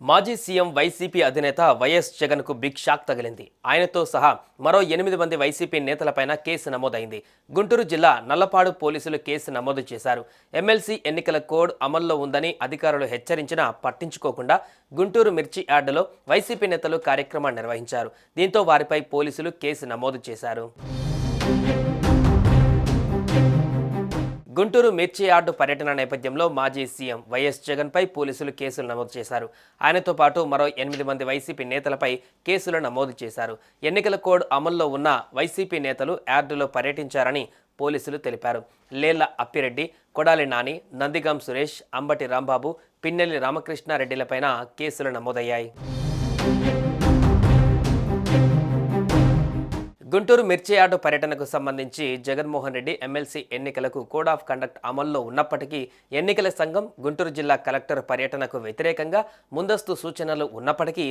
మాజీ CM YCP అధినేత YS జగన్కు బిగ్ షాక్ తగిలింది. ఆయనతో సహా మరో 8 మంది వైసీపీ నేతలపైన కేసు నమోదైంది. గుంటూరు జిల్లా నల్లపాడు పోలీసులు కేసు నమోదు చేశారు. ఎమ్మెల్సీ ఎన్నికల కోడ్ అమల్లో ఉందని అధికారులు హెచ్చరించినా పట్టించుకోకుండా గుంటూరు మిర్చి యార్డులో వైసీపీ నేతలు కార్యక్రమాన్ని నిర్వహించారు. దీంతో వారిపై పోలీసులు కేసు నమోదు చేశారు. గుంటూరు మిర్చి యార్డు పర్యటన నేపథ్యంలో మాజీ సీఎం వైఎస్ జగన్పై పోలీసులు కేసులు నమోదు చేశారు. ఆయనతో పాటు మరో 8 మంది వైసీపీ నేతలపై కేసులు నమోదు చేశారు. ఎన్నికల కోడ్ అమల్లో ఉన్న వైసీపీ నేతలు యార్డులో పర్యటించారని పోలీసులు తెలిపారు. లేళ్ల అప్పిరెడ్డి, కొడాలి నాని, నందిగాం సురేష్, అంబటి రాంబాబు, పిన్నెల్లి రామకృష్ణారెడ్డిలపైన కేసులు నమోదయ్యాయి. గుంటూరు మిర్చి యార్డు పర్యటనకు సంబంధించి జగన్మోహన్ రెడ్డి ఎమ్మెల్సీ ఎన్నికలకు కోడ్ ఆఫ్ కండక్ట్ అమల్లో ఉన్నప్పటికీ ఎన్నికల సంఘం గుంటూరు జిల్లా కలెక్టర్ పర్యటనకు వ్యతిరేకంగా ముందస్తు సూచనలు ఉన్నప్పటికీ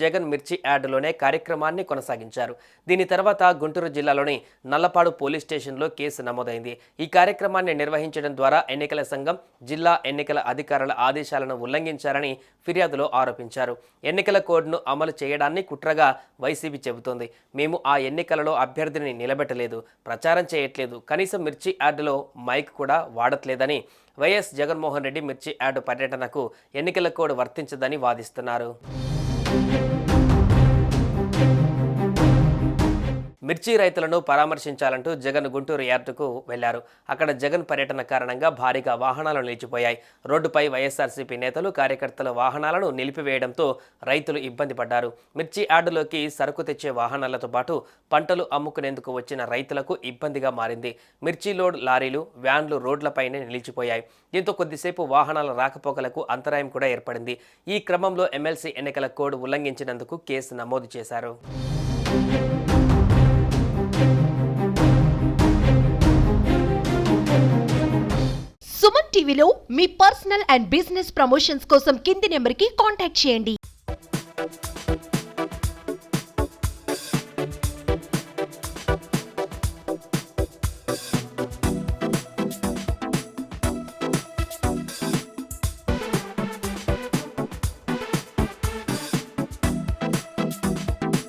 జగన్ మిర్చి యార్డులోనే కార్యక్రమాన్ని కొనసాగించారు. దీని తర్వాత గుంటూరు జిల్లాలోని నల్లపాడు పోలీస్ స్టేషన్లో కేసు నమోదైంది. ఈ కార్యక్రమాన్ని నిర్వహించడం ద్వారా ఎన్నికల సంఘం జిల్లా ఎన్నికల అధికారుల ఆదేశాలను ఉల్లంఘించారని ఫిర్యాదులో ఆరోపించారు. ఎన్నికల కోడ్ను అమలు చేయడాన్ని కుట్రగా వైసీపీ చెబుతోంది. మేము ఆ ఎన్నికలలో అభ్యర్థిని నిలబెట్టలేదు, ప్రచారం చేయట్లేదు, కనీసం మిర్చి యార్డులో మైక్ కూడా వాడట్లేదని వైఎస్ జగన్మోహన్ రెడ్డి మిర్చి యార్డు పర్యటనకు ఎన్నికల కోడ్ వర్తించదని వాదిస్తున్నారు. మిర్చి రైతులను పరామర్శించాలంటూ జగన్ గుంటూరు యార్డుకు వెళ్లారు. అక్కడ జగన్ పర్యటన కారణంగా భారీగా వాహనాలు నిలిచిపోయాయి. రోడ్డుపై వైఎస్ఆర్సీపీ నేతలు, కార్యకర్తల వాహనాలను నిలిపివేయడంతో రైతులు ఇబ్బంది పడ్డారు. మిర్చి యార్డులోకి సరుకు తెచ్చే వాహనాలతో పాటు పంటలు అమ్ముకునేందుకు వచ్చిన రైతులకు ఇబ్బందిగా మారింది. మిర్చి లోడ్ లారీలు, వ్యాన్లు రోడ్లపైనే నిలిచిపోయాయి. దీంతో కొద్దిసేపు వాహనాల రాకపోకలకు అంతరాయం కూడా ఏర్పడింది. ఈ క్రమంలో ఎమ్మెల్సీ ఎన్నికల కోడ్ ఉల్లంఘించినందుకు కేసు నమోదు చేశారు. సుమన్ టీవీలో మీ పర్సనల్ అండ్ బిజినెస్ ప్రమోషన్స్ కోసం కింది నెంబర్కి కాంటాక్ట్ చేయండి.